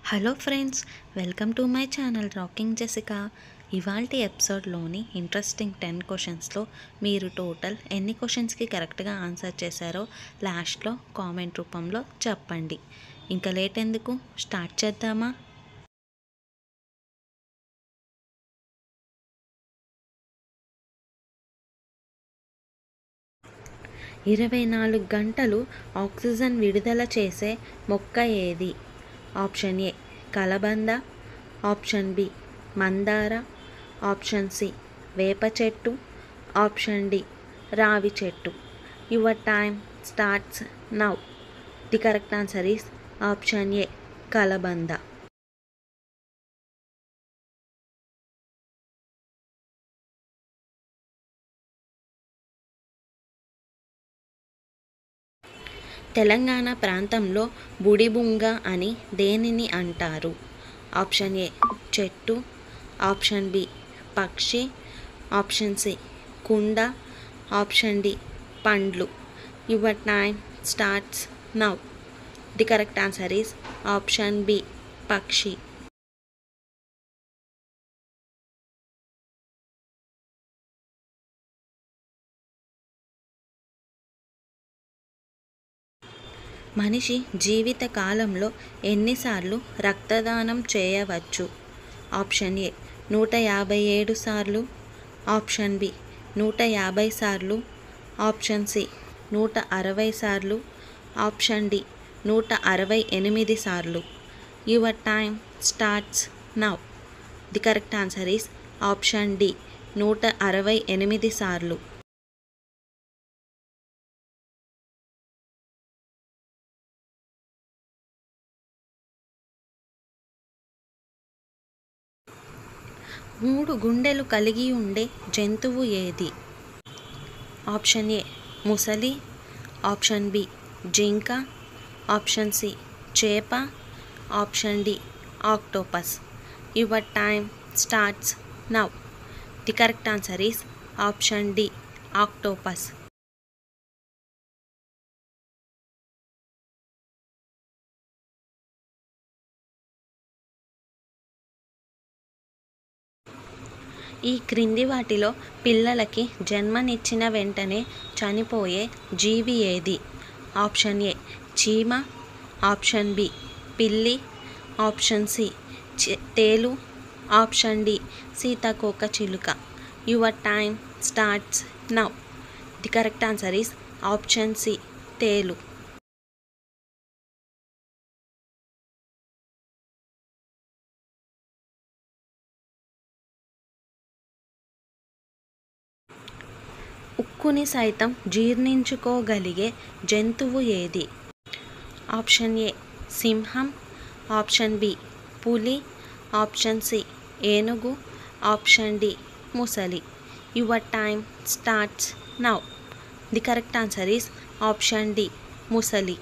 Hello friends, welcome to my channel rocking Jessica. ఇవాల్టి ఎపిసోడ్లోని interesting 10 క్వశ్చన్స్లో మీరు టోటల్ ఎన్ని క్వశ్చన్స్కి కరెక్ట్గా ఆన్సర్ చేశారో లాస్ట్లో కామెంట్ రూపంలో చెప్పండి. ఇంకా లేట్ ఎందుకు, స్టార్ట్ చేద్దామా? ఇరవై 24 గంటలు ఆక్సిజన్ విడుదల చేసే మొక్క ఏది? ఆప్షన్ ఏ కలబంద, ఆప్షన్ బి మందార, ఆప్షన్ సి వేప చెట్టు, ఆప్షన్ డి రావి చెట్టు. Your time starts now. The correct answer is option ఏ కలబంద. తెలంగాణ ప్రాంతంలో బుడిబుంగ అని దేనిని అంటారు? ఆప్షన్ ఏ చెట్టు, ఆప్షన్ బి పక్షి, ఆప్షన్ సి కుండ, ఆప్షన్ డి పండ్లు. Your time starts now. The correct answer is option B పక్షి. మనిషి జీవిత కాలంలో ఎన్నిసార్లు రక్తదానం చేయవచ్చు? ఆప్షన్ ఏ 157 సార్లు, ఆప్షన్ బి 150 సార్లు, ఆప్షన్ సి 160 సార్లు, ఆప్షన్ డి 168 సార్లు. Your time starts now. The correct answer is option D 168 సార్లు. మూడు గుండెలు కలిగి ఉండే జంతువు ఏది? ఆప్షన్ ఏ ముసలి, ఆప్షన్ బి జింక, ఆప్షన్ సి చేప, option D octopus. Your time starts now. The correct answer is option D octopus. ఈ క్రింది వాటిలో పిల్లలకి జన్మనిచ్చిన వెంటనే చనిపోయే జీవి ఏది? ఆప్షన్ ఏ చీమ, ఆప్షన్ బి పిల్లి, ఆప్షన్ సి తేలు, ఆప్షన్ డి సీతాకోక చిలుక. Your time starts now. The correct answer is option C తేలు. ఉక్కుని సైతం జీర్ణించుకోగలిగే జంతువు ఏది? ఆప్షన్ ఏ సింహం, ఆప్షన్ బి పులి, ఆప్షన్ సి ఏనుగు, ఆప్షన్ డి ముసలి. Your time starts now. The correct answer is option D ముసలి.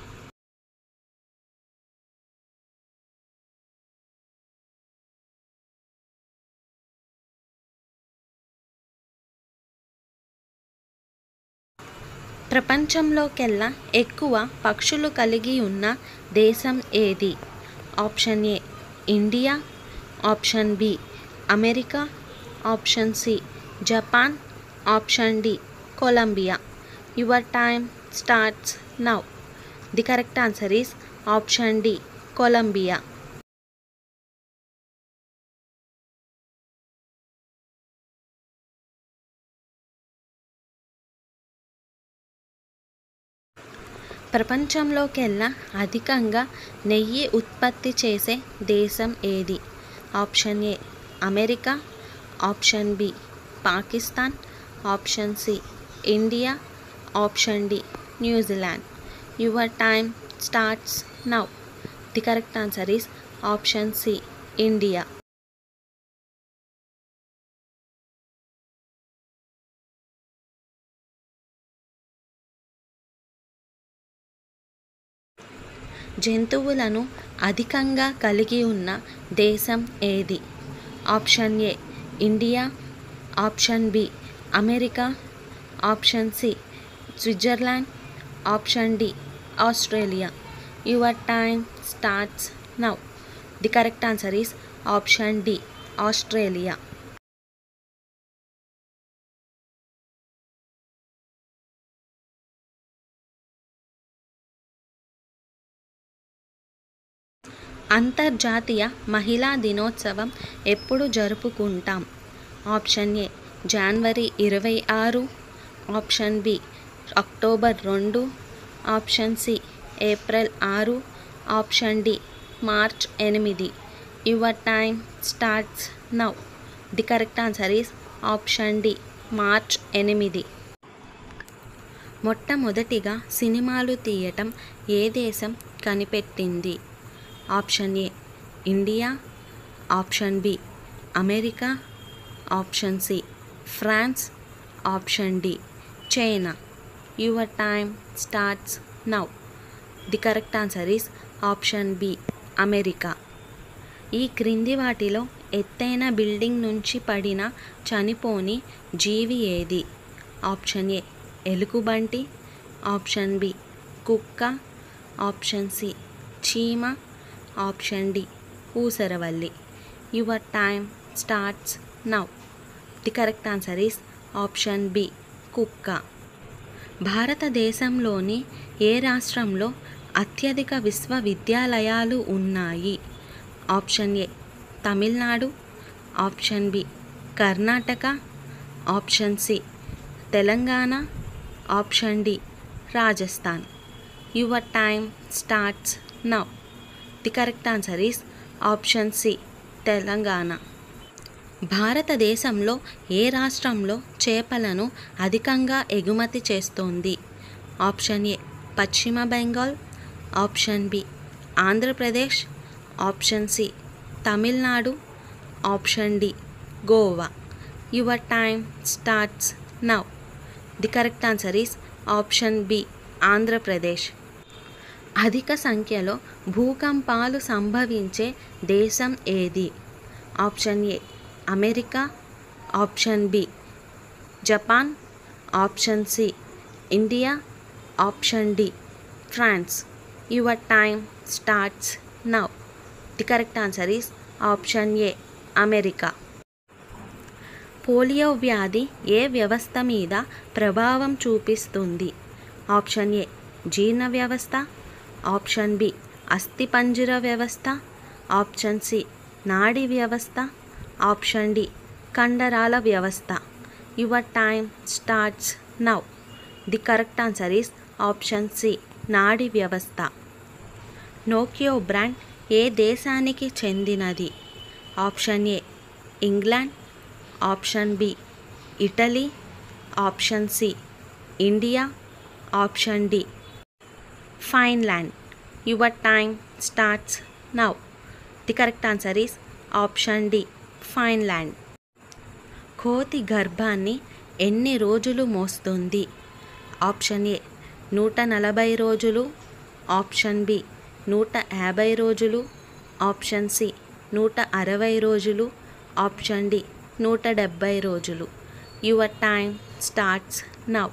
ప్రపంచంలోకెల్లా ఎక్కువ పక్షులు కలిగి ఉన్న దేశం ఏది? Option A India, option B America, option C Japan, option D Colombia. Your time starts now. The correct answer is option D Colombia. ప్రపంచంలోకెల్లా అధికంగా నెయ్యి ఉత్పత్తి చేసే దేశం ఏది? Option A America, option B Pakistan, option C India, option D New Zealand. Your time starts now. The correct answer is option C India. జంతువులను అధికంగా కలిగి ఉన్న దేశం ఏది? Option A India, option B America, option C Switzerland, option D Australia. Your time starts now. The correct answer is option D, Australia. అంతర్జాతీయ మహిళా దినోత్సవం ఎప్పుడు జరుపుకుంటాం? ఆప్షన్ ఏ జనవరి 26, option B October 2, option C April 6, option D March 8. Your time starts now. The correct answer is option D, March 8. మొట్టమొదటిగా సినిమాలు తీయటం ఏ దేశం కనిపెట్టింది? Option A India, option B America, option C France, option D China. Your time starts now. The correct answer is option B, America. ఈ క్రింది వాటిలో ఎత్తైన బిల్డింగ్ నుంచి పడిన చనిపోని జీవి ఏది? ఆప్షన్ ఏ ఎలుగుబంటి, ఆప్షన్ బి కుక్క, ఆప్షన్ సి చీమ, ఆప్షన్ డి ఊసరవల్లి. Your time starts now. The correct answer is option B, కుక్క. భారతదేశంలోని ఏ రాష్ట్రంలో అత్యధిక విశ్వవిద్యాలయాలు ఉన్నాయి? Option A Tamil Nadu, option B Karnataka, option C Telangana, option D Rajasthan. Your time starts now. The correct answer is option C, Telangana. భారతదేశంలో ఏ రాష్ట్రంలో చేపలను అధికంగా ఎగుమతి చేస్తోంది? Option A Paschim Bengal, option B Andhra Pradesh, option C Tamil Nadu, option D Goa. Your time starts now. The correct answer is option B, Andhra Pradesh. అధిక సంఖ్యలో భూకంపాలు సంభవించే దేశం ఏది? Option A America, option B Japan, option C India, option D France. Your time starts now. The correct answer is option A, America. Polio వ్యాధి ఏ వ్యవస్థ మీద ప్రభావం చూపిస్తుంది? ఆప్షన్ ఏ జీర్ణ వ్యవస్థ, ఆప్షన్ బి అస్థిపంజర వ్యవస్థ, ఆప్షన్ సి నాడీ వ్యవస్థ, ఆప్షన్ డి కండరాల వ్యవస్థ. Your time starts now. The correct answer is option C, నాడీ వ్యవస్థ. నోకియో బ్రాండ్ ఏ దేశానికి చెందినది? Option A England, option B Italy, option C India, option D Finland. Your time starts now. The correct answer is option D, Finland. కోతి గర్భాన్ని ఎన్ని రోజులు మోస్తుంది? Option A 140 రోజులు, ఆప్షన్ బి 150 రోజులు, ఆప్షన్ సి 160 రోజులు, ఆప్షన్ డి 170 రోజులు. Your time starts now.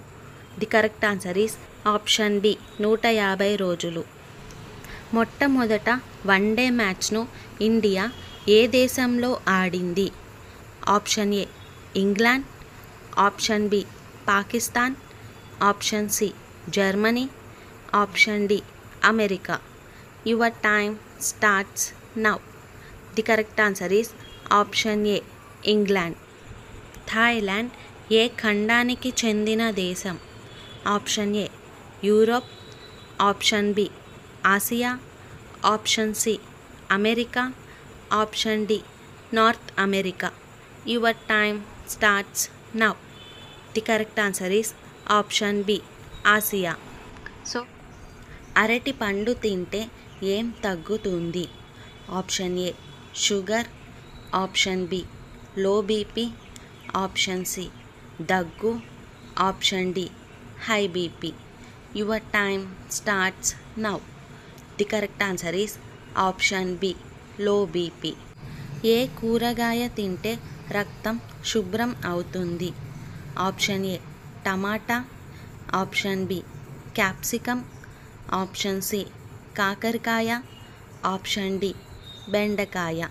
The correct answer is option B, 150 రోజులు. మొట్టమొదట వన్డే మ్యాచ్ను ఇండియా ఏ దేశంలో ఆడింది? Option A England, option B Pakistan, option C Germany, option D America. Your time starts now. The correct answer is option A, England. Thailand ఏ ఖండానికి చెందిన దేశం? Option A Europe, option B Asia, option C America, option D North America. Your time starts now. The correct answer is option B, Asia. So అరటి పండు తింటే ఏం తగ్గుతుంది? Option A sugar, option B low BP, option C దగ్గు, option D high BP. Your time starts now. The correct answer is option B, low BP. ఏ కూరగాయ తింటే రక్తం శుభ్రం అవుతుంది? Option A tomato, option B capsicum, option C కాకరకాయ, option D బెండకాయ.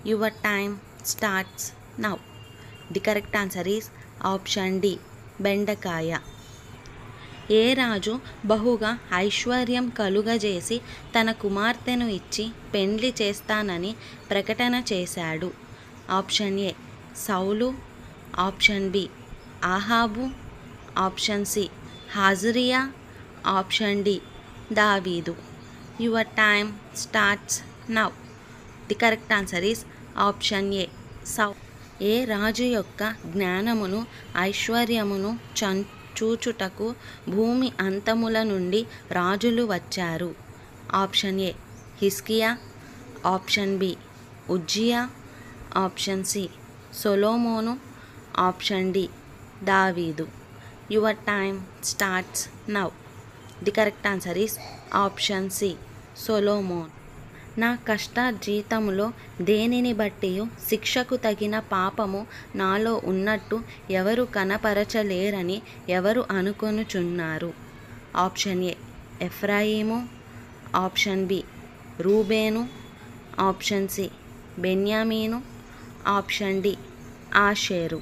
Your time starts now. The correct answer is option D బెండకాయ. ఏ రాజు బహుగా ఐశ్వర్యం కలుగజేసి తన కుమార్తెను ఇచ్చి పెండ్లి చేస్తానని ప్రకటన చేశాడు? ఆప్షన్ ఏ సౌలు, ఆప్షన్ బి ఆహాబు, ఆప్షన్ సి హాజరియా, ఆప్షన్ డి దావీదు. Your time starts now. The correct answer is option A సౌ. ఏ రాజు యొక్క జ్ఞానమును ఐశ్వర్యమును చూచుటకు భూమి అంతముల నుండి రాజులు వచ్చారు? ఆప్షన్ ఏ హిజ్కియా, ఆప్షన్ బి ఉజ్జియా, ఆప్షన్ సి సొలొమోను, ఆప్షన్ డి దావీదు. Your time starts now. The correct answer is option C Solomon. నా కష్టార్జితములో దేనిని బట్టియు శిక్షకు తగిన పాపము నాలో ఉన్నట్టు ఎవరు కనపరచలేరని ఎవరు అనుకొనుచున్నారు? ఆప్షన్ ఏ ఎఫ్రాయిము, ఆప్షన్ బి రూబేను, ఆప్షన్ సి బెన్యామీను, ఆప్షన్ డి ఆషేరు.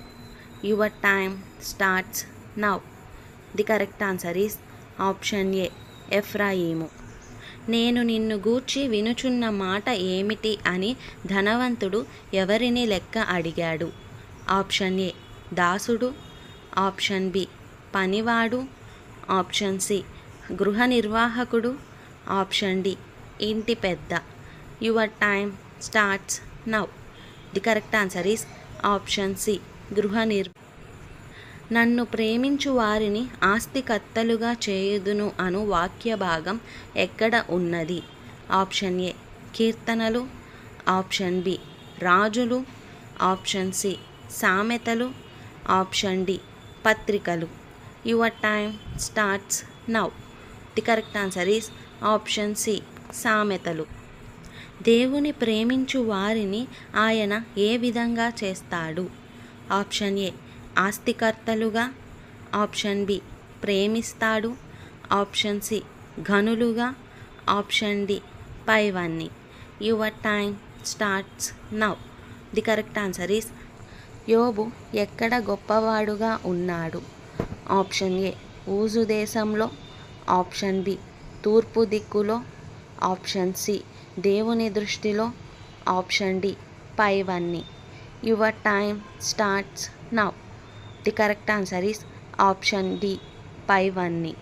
Your time starts now. The correct answer is option A ఎఫ్రాయిము. నేను నిన్ను గూర్చి వినుచున్న మాట ఏమిటి అని ధనవంతుడు ఎవరిని లెక్క అడిగాడు? ఆప్షన్ ఏ దాసుడు, ఆప్షన్ బి పనివాడు, ఆప్షన్ సి గృహ నిర్వాహకుడు, ఆప్షన్ డి ఇంటి పెద్ద. Your time starts now. The correct answer is option C గృహ నన్ను ప్రేమించు వారిని ఆస్తికర్తలుగా చేయుదును అను వాక్య భాగం ఎక్కడ ఉన్నది? ఆప్షన్ ఏ కీర్తనలు, ఆప్షన్ బి రాజులు, ఆప్షన్ సి సామెతలు, ఆప్షన్ డి పత్రికలు. Your time starts now. The correct answer is option C సామెతలు. దేవుని ప్రేమించు వారిని ఆయన ఏ విధంగా చేస్తాడు? ఆప్షన్ ఏ ఆస్తికర్తలుగా, ఆప్షన్ బి ప్రేమిస్తాడు, ఆప్షన్ సి ఘనులుగా, ఆప్షన్ డి పైవన్నీ. Your time starts now. The correct answer is యోబు ఎక్కడ గొప్పవాడుగా ఉన్నాడు? ఆప్షన్ ఏ ఊజు దేశంలో, ఆప్షన్ బి తూర్పు దిక్కులో, ఆప్షన్ సి దేవుని దృష్టిలో, ఆప్షన్ డి పైవన్నీ. Your time starts now. The correct answer is option D పైవన్నీ.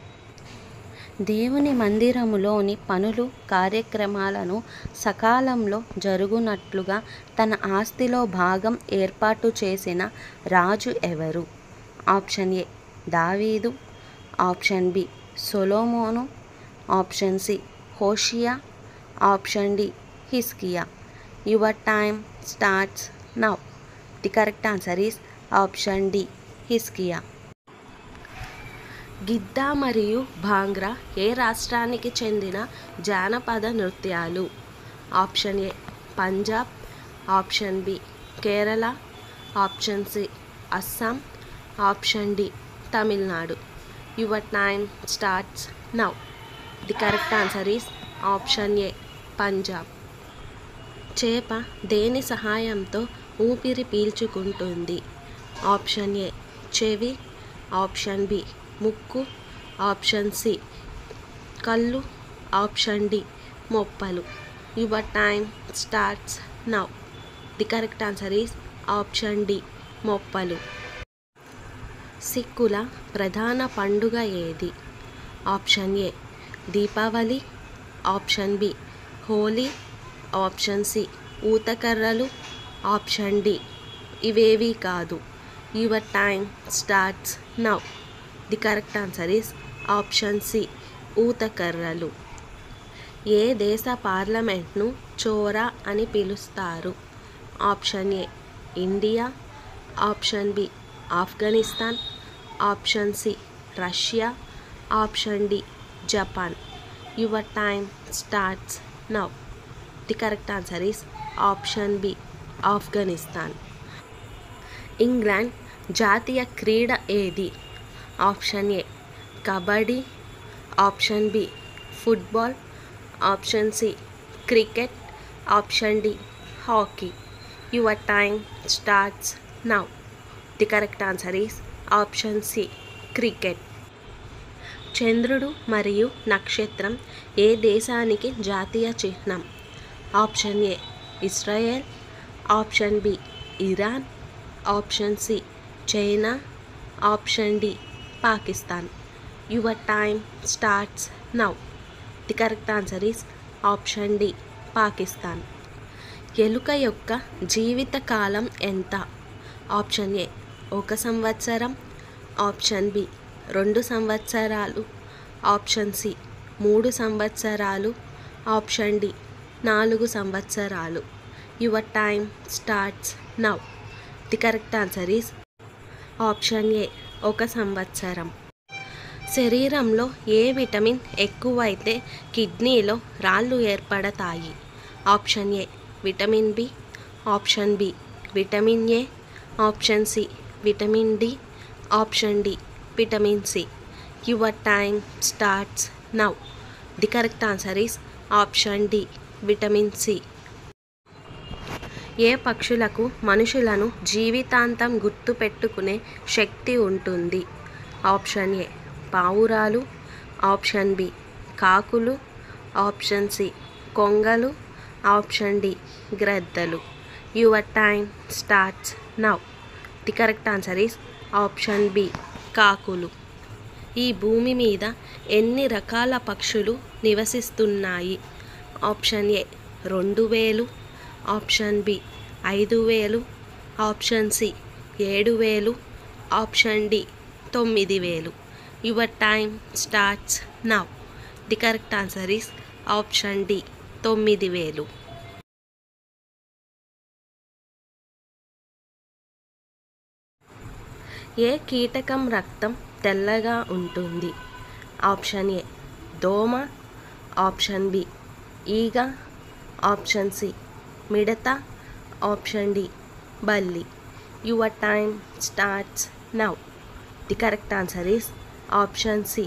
దేవుని మందిరములోని పనులు కార్యక్రమాలను సకాలంలో జరుగునట్లుగా తన ఆస్తిలో భాగం ఏర్పాటు చేసిన రాజు ఎవరు? ఆప్షన్ ఏ దావీదు, ఆప్షన్ బి సొలొమోను, ఆప్షన్ సి హోషియా, ఆప్షన్ డి హిజ్కియా. Your time starts now. The correct answer is option D హిజ్కియా. గిద్దా మరియు భాంగ్రా ఏ రాష్ట్రానికి చెందిన జానపద నృత్యాలు? Option A Punjab, option B Kerala, option C Assam, option D Tamil Nadu. Your time starts now. The correct answer is option A Punjab. చేప దేని సహాయంతో ఊపిరి పీల్చుకుంటుంది? ఆప్షన్ ఏ చెవి, ఆప్షన్ బి ముక్కు, ఆప్షన్ సి కళ్ళు, ఆప్షన్ డి మొప్పలు. Your time starts now. The correct answer is option D మొప్పలు. సిక్కుల ప్రధాన పండుగ ఏది? Option A Deepavali, option B Holi, option C ఊతకర్రలు, ఆప్షన్ డి ఇవేవీ కాదు. Your time starts now. The correct answer is option C ఊతకర్రలు. ఏ దేశ పార్లమెంట్ను చోరా అని పిలుస్తారు? Option A India, option B Afghanistan, option C Russia, option D Japan. Your time starts now. The correct answer is option B Afghanistan. England జాతీయ క్రీడ ఏది? Option A kabaddi, option B football, option C cricket, option D hockey. Your time starts now. The correct answer is option C cricket. చంద్రుడు మరియు నక్షత్రం ఏ దేశానికి జాతీయ చిహ్నం? Option A Israel, option B Iran, option C China, option D Pakistan. Your time starts now. The correct answer is option D Pakistan. ఎలుక యొక్క జీవిత కాలం ఎంత? ఆప్షన్ ఏ 1 సంవత్సరం, ఆప్షన్ బి 2 సంవత్సరాలు, ఆప్షన్ సి 3 సంవత్సరాలు, ఆప్షన్ డి 4 సంవత్సరాలు. Your time starts now. The correct answer is option A 1 సంవత్సరం. శరీరంలో ఏ విటమిన్ ఎక్కువైతే కిడ్నీలో రాళ్ళు ఏర్పడతాయి? Option A vitamin B, option B vitamin A, option C vitamin D, option D vitamin C. Your time starts now. The correct answer is option D vitamin C. ఏ పక్షులకు మనుషులను జీవితాంతం గుర్తుపెట్టుకునే శక్తి ఉంటుంది? ఆప్షన్ ఏ పావురాలు, ఆప్షన్ బి కాకులు, option C కొంగలు, option D గ్రద్దలు. Your time starts now. The correct answer is option B కాకులు. ఈ భూమి మీద ఎన్ని రకాల పక్షులు నివసిస్తున్నాయి? Option A 2000, option B 5000, option C 7000, option D 9000. Your time starts now. The correct answer is option D 9000. ఏ కీటకం రక్తం తెల్లగా ఉంటుంది? ఆప్షన్ ఏ దోమ, ఆప్షన్ బి ఈగ, ఆప్షన్ సి మిడత, ఆప్షన్ డి బల్లి. Your time starts now. The correct answer is option C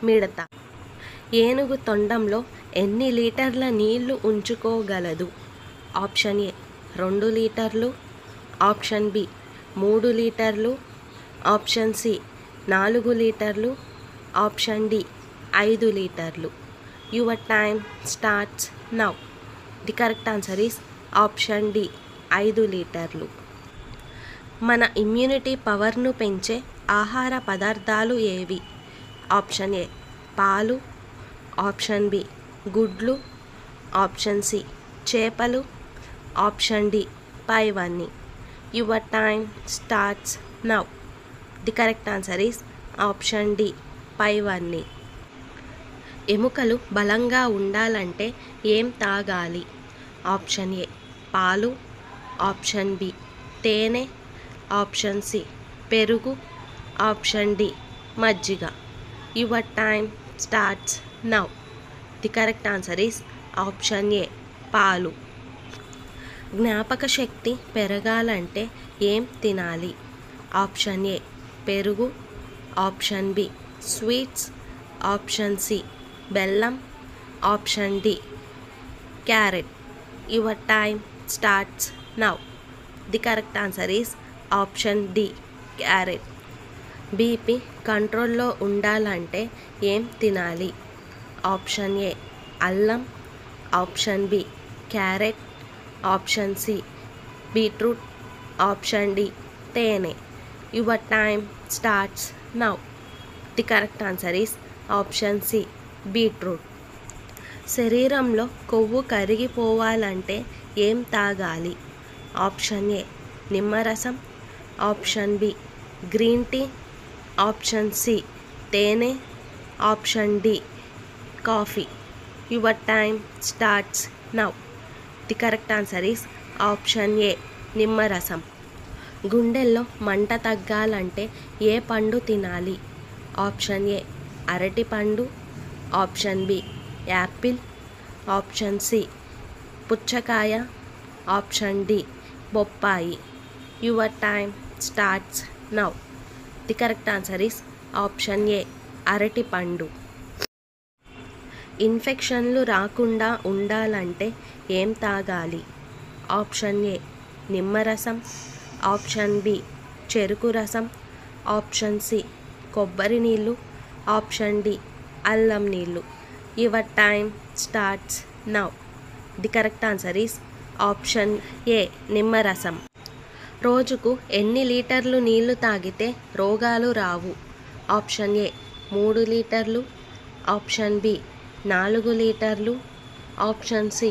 మిడత. ఏనుగు తొండంలో ఎన్ని లీటర్ల నీళ్లు ఉంచుకోగలదు? ఆప్షన్ ఏ 2 లీటర్లు, ఆప్షన్ బి 3 లీటర్లు, ఆప్షన్ సి 4 లీటర్లు, ఆప్షన్ డి 5 లీటర్లు. Your time starts now. The correct answer is option D 5 లీటర్లు. మన ఇమ్యూనిటీ పవర్ను పెంచే ఆహార పదార్థాలు ఏవి? ఆప్షన్ ఏ పాలు, ఆప్షన్ బి గుడ్లు, ఆప్షన్ సి చేపలు, ఆప్షన్ డి పైవన్నీ. Your time starts now. The correct answer is option D పైవన్నీ. ఎముకలు బలంగా ఉండాలంటే ఏం తాగాలి? ఆప్షన్ ఏ పాలు, ఆప్షన్ బి తేనె, ఆప్షన్ సి పెరుగు, ఆప్షన్ డి మజ్జిగ. Your time starts now. The correct answer is option A పాలు. జ్ఞాపక శక్తి పెరగాలంటే ఏం తినాలి? ఆప్షన్ ఏ పెరుగు, option B sweets, option C బెల్లం, option D carrot. Your time starts now. The correct answer is option D carrot. BP కంట్రోల్లో ఉండాలంటే ఏం తినాలి? ఆప్షన్ ఏ అల్లం, option B carrot, option C beetroot, option D తేనె. Your time starts now. The correct answer is option C beetroot. శరీరంలో కొవ్వు కరిగిపోవాలంటే ఏం తాగాలి? ఆప్షన్ ఏ నిమ్మరసం, option B green tea, option C తేనె, option D coffee. Your time starts now. The correct answer is option A నిమ్మరసం. గుండెల్లో మంట తగ్గాలంటే ఏ పండు తినాలి? ఆప్షన్ ఏ అరటిపండు, option B apple, option C పుచ్చకాయ, ఆప్షన్ డి బొప్పాయి. Your time starts now. The correct answer is option A అరటిపండు. ఇన్ఫెక్షన్లు రాకుండా ఉండాలంటే ఏం తాగాలి? ఆప్షన్ ఏ నిమ్మరసం, ఆప్షన్ బి చెరుకు రసం, ఆప్షన్ సి కొబ్బరి నీళ్ళు, ఆప్షన్ డి అల్లం నీళ్ళు. Your time starts now. The correct answer is option A నిమ్మరసం. రోజుకు ఎన్ని లీటర్లు నీళ్లు తాగితే రోగాలు రావు? ఆప్షన్ ఏ 3 లీటర్లు, ఆప్షన్ బి 4 లీటర్లు, ఆప్షన్ సి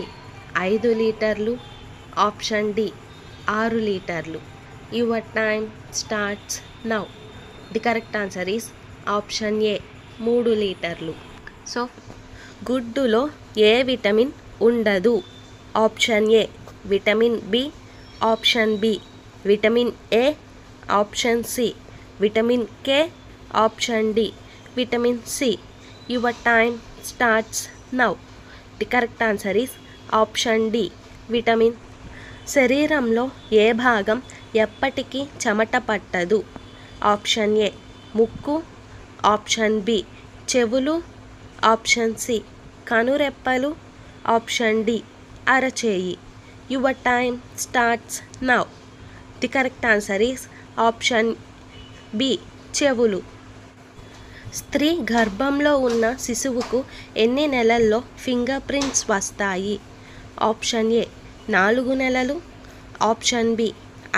5 లీటర్లు, ఆప్షన్ డి 6 లీటర్లు. Your time starts now. The correct answer is option A 3 లీటర్లు. సో గుడ్డులో ఏ విటమిన్ ఉండదు? Option A vitamin B, option B vitamin A, option C vitamin K, option D vitamin C. Your time starts now. The correct answer is option D vitamin. శరీరంలో ఏ భాగం ఎప్పటికీ చెమట పట్టదు? ఆప్షన్ ఏ ముక్కు, ఆప్షన్ బి చెవులు, option C కనురెప్పలు, option D అరచేయి. Your time starts now. The correct answer is option B చెవులు. స్త్రీ గర్భంలో ఉన్న శిశువుకు ఎన్ని నెలల్లో ఫింగర్ ప్రింట్స్ వస్తాయి? ఆప్షన్ ఏ 4 నెలలు, ఆప్షన్ బి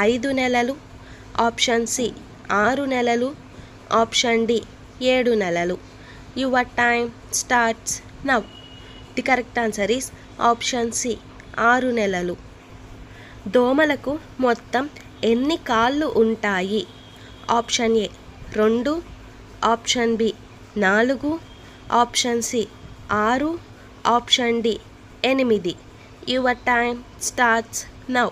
5 నెలలు, ఆప్షన్ సి 6 నెలలు, ఆప్షన్ డి 7 నెలలు. Your time starts now. The correct answer is option C 6 నెలలు. దోమలకు మొత్తం ఎన్ని కాళ్ళు ఉంటాయి? Option A 2, option B 4, option C 6, option D 8. Your time starts now.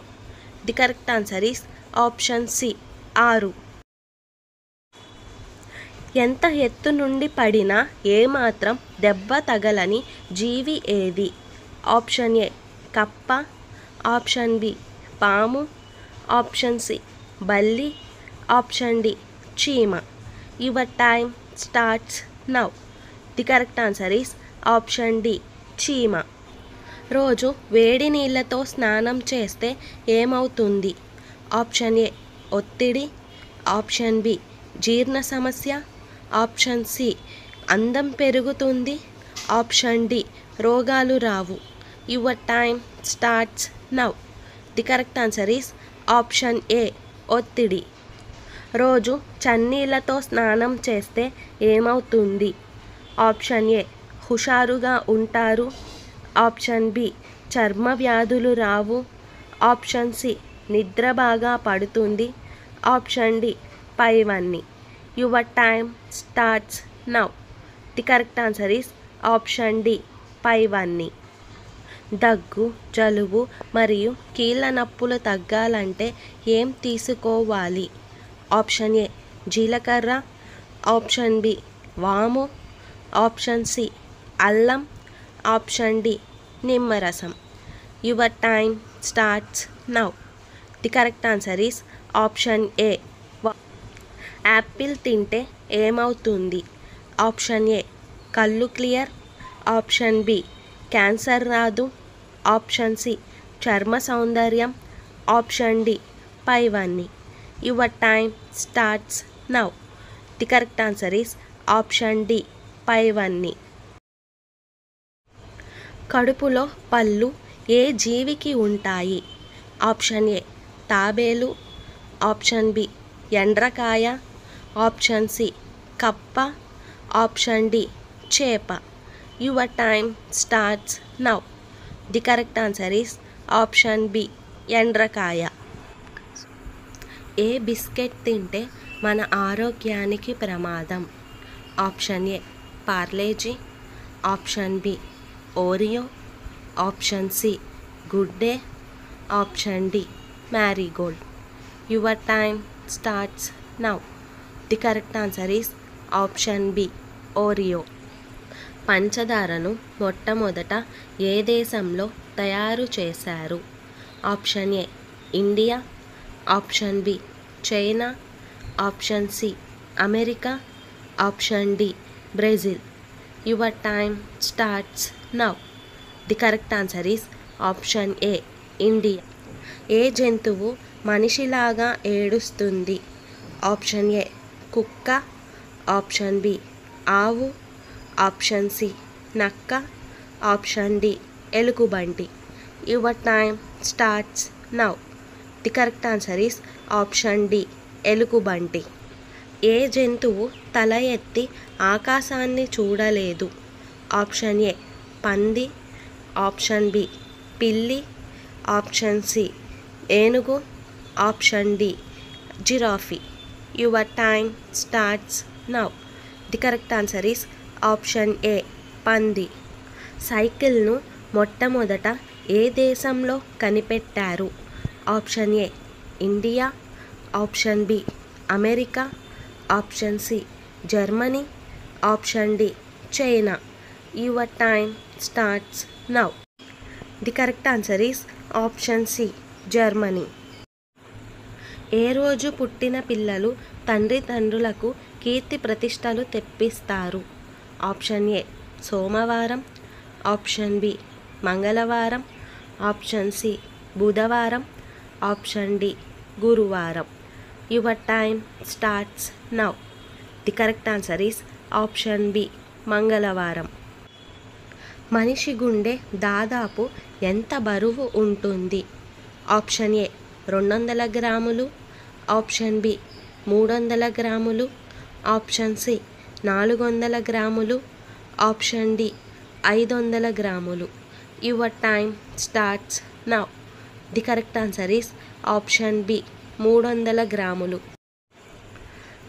The correct answer is option C 6. ఎంత ఎత్తు నుండి పడినా ఏమాత్రం దెబ్బ తగలని జీవి ఏది? ఆప్షన్ ఏ కప్ప, ఆప్షన్ బి పాము, ఆప్షన్ సి బల్లి, ఆప్షన్ డి చీమ. Your time starts now. The correct answer is option D చీమ. రోజు వేడి నీళ్ళతో స్నానం చేస్తే ఏమవుతుంది? ఆప్షన్ ఏ ఒత్తిడి, ఆప్షన్ బి జీర్ణ సమస్య, ఆప్షన్ సి అందం పెరుగుతుంది, ఆప్షన్ డి రోగాలు రావు. Your time starts now. The correct answer is option A ఒత్తిడి. రోజు చన్నీళ్ళతో స్నానం చేస్తే ఏమవుతుంది? ఆప్షన్ ఏ హుషారుగా ఉంటారు, ఆప్షన్ బి చర్మ వ్యాధులు రావు, ఆప్షన్ సి నిద్ర బాగా పడుతుంది, ఆప్షన్ డి పైవన్నీ. Your time starts now. The correct answer is option D పైవన్నీ. దగ్గు, జలుబు మరియు కీళ్ళ నొప్పులు తగ్గాలంటే ఏం తీసుకోవాలి? ఆప్షన్ ఏ జీలకర్ర, ఆప్షన్ బి వాము, ఆప్షన్ సి అల్లం, ఆప్షన్ డి నిమ్మరసం. Your time starts now. The correct answer is option A. Apple తింటే ఏమవుతుంది? ఆప్షన్ ఏ కళ్ళు క్లియర్, ఆప్షన్ బి క్యాన్సర్ రాదు, ఆప్షన్ సి చర్మ సౌందర్యం, ఆప్షన్ డి పైవన్నీ. Your time starts now. The correct answer is option D పైవన్నీ. కడుపులో పళ్ళు ఏ జీవికి ఉంటాయి? ఆప్షన్ ఏ తాబేలు, ఆప్షన్ బి ఎండ్రకాయ, ఆప్షన్ సి కప్ప, ఆప్షన్ డి చేప. Your time starts now. The correct answer is option B ఎండ్రకాయ. ఏ బిస్కెట్ తింటే మన ఆరోగ్యానికి ప్రమాదం? Option A Parle G, option B Oreo, option C good day, option D Marigold. Your time starts now. The correct answer is option B Oreo. పంచదారను మొట్టమొదట ఏ దేశంలో తయారు చేశారు? Option A India, option B China, option C America, option D Brazil. Your time starts now. The correct answer is option A India. ఏ జంతువు మనిషిలాగా ఏడుస్తుంది? Option A కుక్క, ఆప్షన్ బి ఆవు, ఆప్షన్ సి నక్క, ఆప్షన్ డి ఎలుగుబంటి. Your time starts now. The correct answer is option D ఎలుగుబంటి. ఏ జంతువు తల ఎత్తి ఆకాశాన్ని చూడలేదు? ఆప్షన్ ఏ పంది, ఆప్షన్ బి పిల్లి, ఆప్షన్ సి ఏనుగు, option D giraffe. Your time starts now. The correct answer is option A పంది. సైకిల్ను మొట్టమొదట ఏ దేశంలో కనిపెట్టారు? Option A India, option B America, option C Germany, option D China. Your time starts now. The correct answer is option C Germany. ఏ రోజు పుట్టిన పిల్లలు తండ్రులకు కీర్తి ప్రతిష్టలు తెప్పిస్తారు? ఆప్షన్ ఏ సోమవారం, ఆప్షన్ బి మంగళవారం, ఆప్షన్ సి బుధవారం, ఆప్షన్ డి గురువారం. Your time starts now. The correct answer is option B మంగళవారం. మనిషి గుండె దాదాపు ఎంత బరువు ఉంటుంది? ఆప్షన్ ఏ 200 గ్రాములు, ఆప్షన్ బి 300 గ్రాములు, ఆప్షన్ సి 400 గ్రాములు, ఆప్షన్ డి 500 గ్రాములు. Your time starts now. The correct answer is option B 300 గ్రాములు.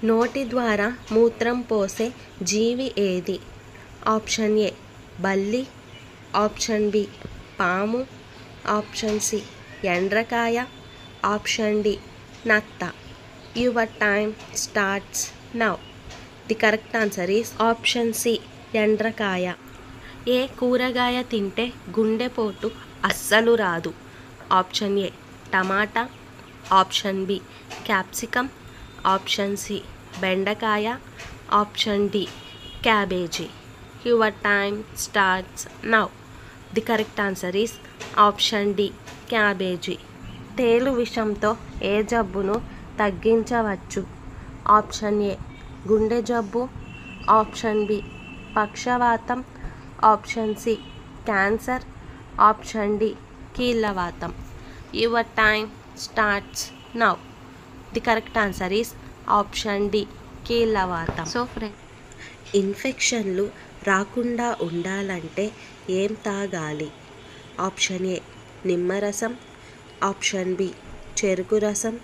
నోటి ద్వారా మూత్రం పోసే జీవి ఏది? ఆప్షన్ ఏ బల్లి, ఆప్షన్ బి పాము, ఆప్షన్ సి ఎండ్రకాయ, ఆప్షన్ డి నత్త. Your time starts now. The correct answer is option C ఎండ్రకాయ. ఏ కూరగాయ తింటే గుండెపోటు అస్సలు రాదు? Option A tomato, option B capsicum, option C బెండకాయ, option D cabbage. Your time starts now. The correct answer is option D cabbage. తేలు విషంతో ఏ జబ్బును తగ్గించవచ్చు? ఆప్షన్ ఏ గుండె జబ్బు, ఆప్షన్ బి పక్షవాతం, option C cancer, option D కీళ్ళవాతం. Your time starts now. The correct answer is option D కీళ్ళవాతం. So friends, ఇన్ఫెక్షన్లు రాకుండా ఉండాలంటే ఏం తాగాలి? ఆప్షన్ ఏ నిమ్మరసం, ఆప్షన్ బి చెరుకు రసం,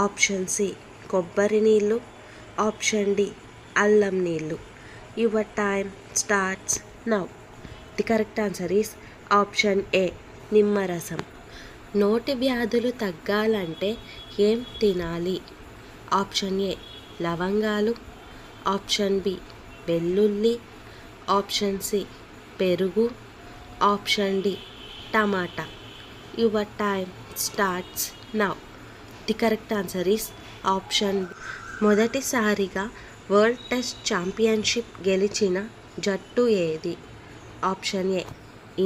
ఆప్షన్ సి కొబ్బరి నీళ్ళు, ఆప్షన్ డి అల్లం నీళ్ళు. Your time starts now. The correct answer is option A నిమ్మరసం. నోటి వ్యాధులు తగ్గాలంటే ఏం తినాలి? ఆప్షన్ ఏ లవంగాలు, ఆప్షన్ బి వెల్లుల్లి, ఆప్షన్ సి పెరుగు, ఆప్షన్ డి టమాటా. Your time starts now. The correct answer is option B. మొదటిసారిగా వరల్డ్ టెస్ట్ ఛాంపియన్షిప్ గెలిచిన జట్టు ఏది? Option A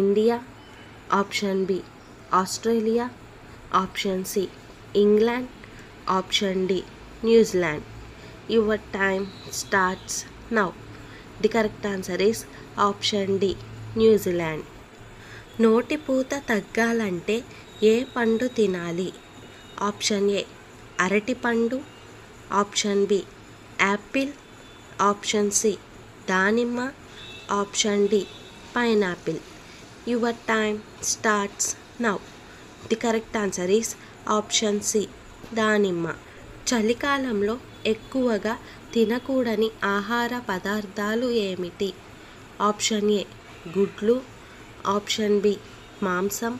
India, option B Australia, option C England, option D New Zealand. Your time starts now. The correct answer is option D New Zealand. నోటి పూత తగ్గాలంటే ఏ పండు తినాలి? ఆప్షన్ ఏ అరటిపండు, option B apple, option C దానిమ్మ, option D pineapple. Your time starts now. The correct answer is option C దానిమ్మ. చలికాలంలో ఎక్కువగా తినకూడని ఆహార పదార్థాలు ఏమిటి? ఆప్షన్ ఏ గుడ్లు, ఆప్షన్ బి మాంసం,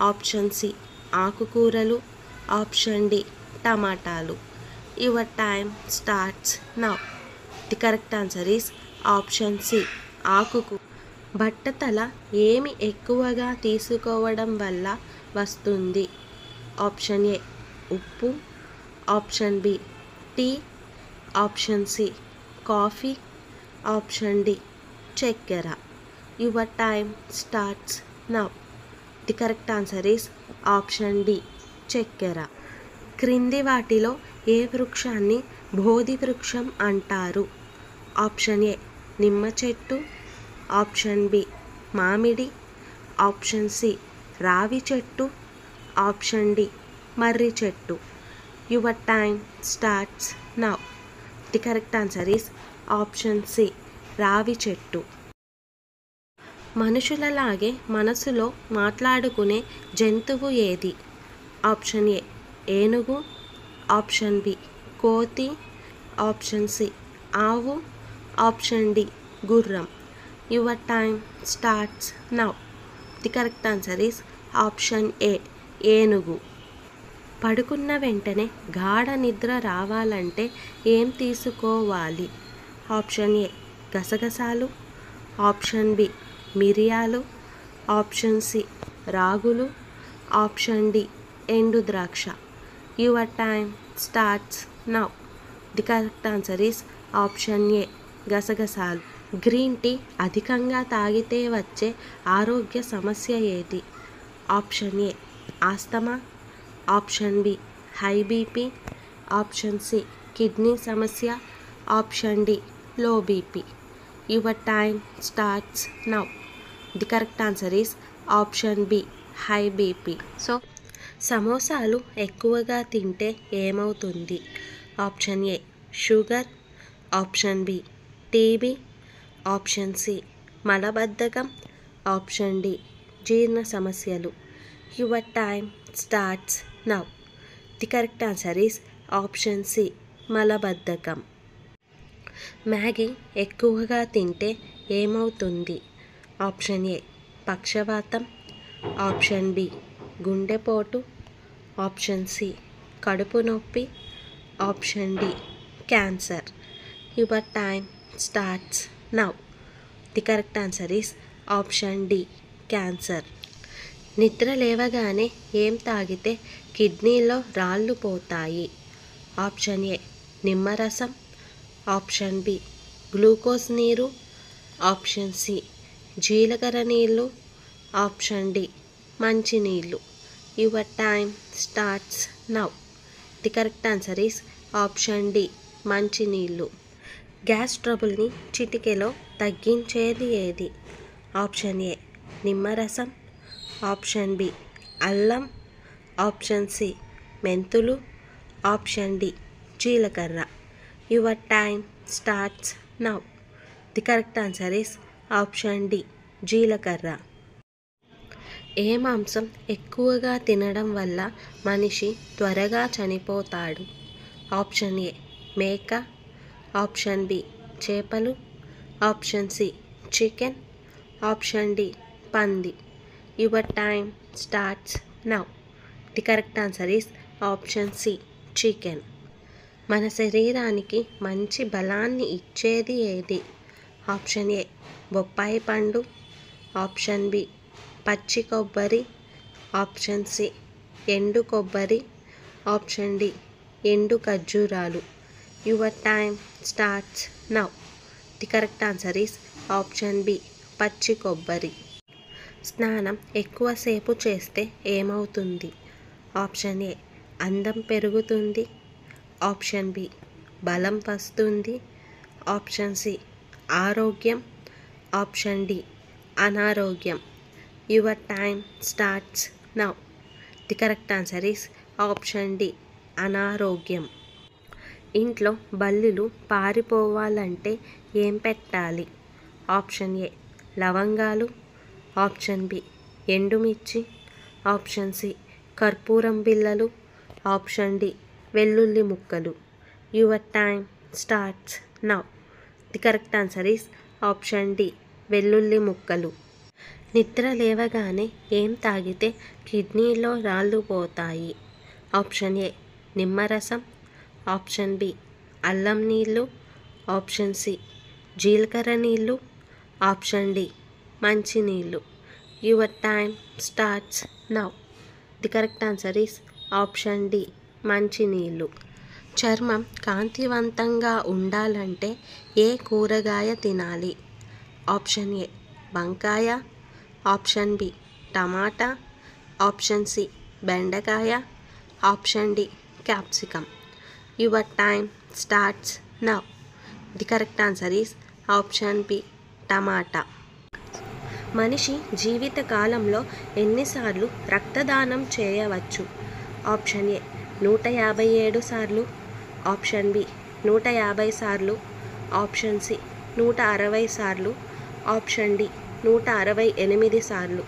ఆప్షన్ సి ఆకుకూరలు, ఆప్షన్ డి టమాటాలు. Your time starts now. The correct answer is option C ఆకుకూర. బట్టతల ఏమి ఎక్కువగా తీసుకోవడం వల్ల వస్తుంది? ఆప్షన్ ఏ ఉప్పు, option B tea, option C coffee, option D చక్కెర. Your time starts now. The correct answer is option D చక్కెర. క్రింది వాటిలో ఏ వృక్షాన్ని బోధి వృక్షం అంటారు? ఆప్షన్ ఏ నిమ్మ చెట్టు, ఆప్షన్ బి మామిడి, ఆప్షన్ సి రావి చెట్టు, ఆప్షన్ డి మర్రి చెట్టు. Your time starts now. The correct answer is option C రావి చెట్టు. మనుషులలాగే మనసులో మాట్లాడుకునే జంతువు ఏది? ఆప్షన్ ఏ ఏనుగు, ఆప్షన్ బి కోతి, ఆప్షన్ సి ఆవు, ఆప్షన్ డి గుర్రం. Your time starts now. The correct answer is option ఏ ఏనుగు. పడుకున్న వెంటనే గాఢ నిద్ర రావాలంటే ఏం తీసుకోవాలి? ఆప్షన్ ఏ గసగసాలు, ఆప్షన్ బి మిరియాలు, ఆప్షన్ సి రాగులు, ఆప్షన్ డి ఎండు ద్రాక్ష. Your time starts now. The correct answer is option A గసగసాలు. గ్రీన్ టీ అధికంగా తాగితే వచ్చే ఆరోగ్య సమస్య ఏది? Option A asthma, option B high BP, option C kidney సమస్య, option D low BP. Your time starts now. The correct answer is option B high BP. So సమోసాలు ఎక్కువగా తింటే ఏమవుతుంది? Option A sugar, option B TB, option C మలబద్ధకం, option D జీర్ణ సమస్యలు. Your time starts now. The correct answer is option C మలబద్ధకం. Maggi ఎక్కువగా తింటే ఏమవుతుంది? ఆప్షన్ ఏ పక్షవాతం, ఆప్షన్ బి గుండెపోటు, ఆప్షన్ సి కడుపు నొప్పి, option D cancer. Your time starts now. The correct answer is option D cancer. నిద్ర లేవగానే ఏం తాగితే కిడ్నీలో రాళ్ళు పోతాయి? ఆప్షన్ ఏ నిమ్మరసం, ఆప్షన్ బి గ్లూకోజ్ నీరు, ఆప్షన్ సి జీలకర్ర నీళ్ళు, ఆప్షన్ డి మంచినీళ్ళు. Your time starts now. The correct answer is option D మంచినీళ్ళు. గ్యాస్ ట్రబుల్ని చిటికెలో తగ్గించేది ఏది? ఆప్షన్ ఏ నిమ్మరసం, ఆప్షన్ బి అల్లం, ఆప్షన్ సి మెంతులు, ఆప్షన్ డి జీలకర్ర. Your time starts now. The correct answer is option D జీలకర్ర. ఏ మాంసం ఎక్కువగా తినడం వల్ల మనిషి త్వరగా చనిపోతాడు? ఆప్షన్ ఏ మేక, ఆప్షన్ బి చేపలు, option C chicken, option D పంది. Your time starts now. The correct answer is option C chicken. మన శరీరానికి మంచి బలాన్ని ఇచ్చేది ఏది? ఆప్షన్ ఏ బొప్పాయి పండు, ఆప్షన్ బి పచ్చి కొబ్బరి, ఆప్షన్ సి ఎండు కొబ్బరి, ఆప్షన్ డి ఎండు ఖర్జూరాలు. Your time starts now. The correct answer is option B పచ్చి కొబ్బరి. స్నానం ఎక్కువసేపు చేస్తే ఏమవుతుంది? ఆప్షన్ ఏ అందం పెరుగుతుంది, ఆప్షన్ బి బలం వస్తుంది, ఆప్షన్ సి ఆరోగ్యం, ఆప్షన్ డి అనారోగ్యం. Your time starts now. The correct answer is option D అనారోగ్యం. ఇంట్లో బల్లులు పారిపోవాలంటే ఏం పెట్టాలి? ఆప్షన్ ఏ లవంగాలు, ఆప్షన్ బి ఎండుమిర్చి, ఆప్షన్ సి కర్పూరం బిళ్ళలు, ఆప్షన్ డి వెల్లుల్లి ముక్కలు. Your time starts now. The correct answer is option D వెల్లుల్లి ముక్కలు. నిద్ర లేవగానే ఏం తాగితే కిడ్నీలో రాళ్ళు పోతాయి? ఆప్షన్ ఏ నిమ్మరసం, ఆప్షన్ బి అల్లం నీళ్ళు, ఆప్షన్ సి జీలకర్ర నీళ్ళు, ఆప్షన్ డి మంచినీళ్ళు. Your time starts now. The correct answer is option D మంచినీళ్ళు. చర్మం కాంతివంతంగా ఉండాలంటే ఏ కూరగాయ తినాలి? ఆప్షన్ ఏ వంకాయ, ఆప్షన్ బి టమాటా, ఆప్షన్ సి బెండకాయ, option D capsicum. Your time starts now. The correct answer is option B tomato. మనిషి జీవిత కాలంలో ఎన్నిసార్లు రక్తదానం చేయవచ్చు? ఆప్షన్ ఏ 157 సార్లు, ఆప్షన్ బి 150 సార్లు, ఆప్షన్ సి 160 సార్లు, ఆప్షన్ డి 168 సార్లు.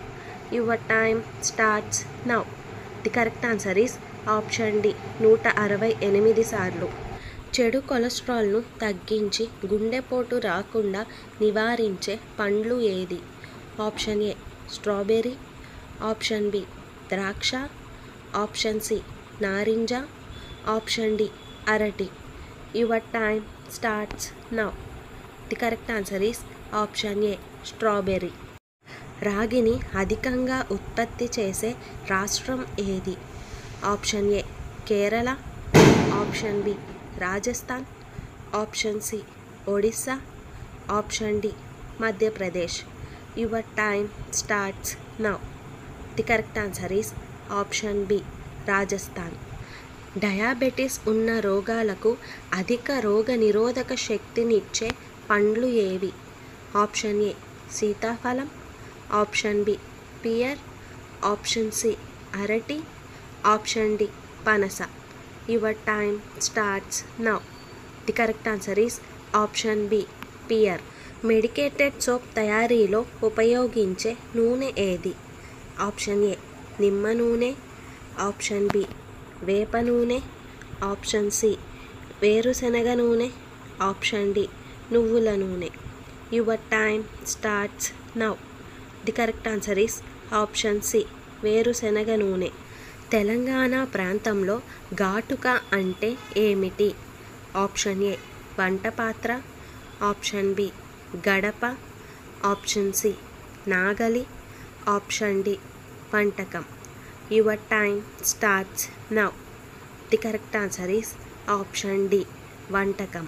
Your time starts now. The correct answer is option D 168 సార్లు. చెడు కొలెస్ట్రాల్ను తగ్గించి గుండెపోటు రాకుండా నివారించే పండ్లు ఏది? Option A strawberry, option B ద్రాక్ష, ఆప్షన్ సి నారింజ, ఆప్షన్ డి అరటి. Your time starts now. The correct answer is option A strawberry. రాగిని అధికంగా ఉత్పత్తి చేసే రాష్ట్రం ఏది? Option A Kerala, option B Rajasthan, option C Odisha, option D Madhya Pradesh. Your time starts now. The correct answer is option B Rajasthan. Diabetes ఉన్న రోగాలకు అధిక రోగ నిరోధక శక్తినిచ్చే పండ్లు ఏవి? ఆప్షన్ ఏ సీతాఫలం, option B pear, option C అరటి, ఆప్షన్ డి పనస. Your time starts now. The correct answer is option B pear. Medicated soap తయారీలో ఉపయోగించే నూనె ఏది? ఆప్షన్ ఏ నిమ్మ నూనె, ఆప్షన్ బి వేప నూనె, ఆప్షన్ సి వేరుశనగ నూనె, ఆప్షన్ డి నువ్వుల నూనె. Your time starts now. The correct answer is option C వేరుశనగ నూనె. తెలంగాణ ప్రాంతంలో ఘాటుక అంటే ఏమిటి? ఆప్షన్ ఏ వంటపాత్ర, ఆప్షన్ బి గడప, ఆప్షన్ సి నాగలి, ఆప్షన్ డి వంటకం. Your time starts now. The correct answer is option D వంటకం.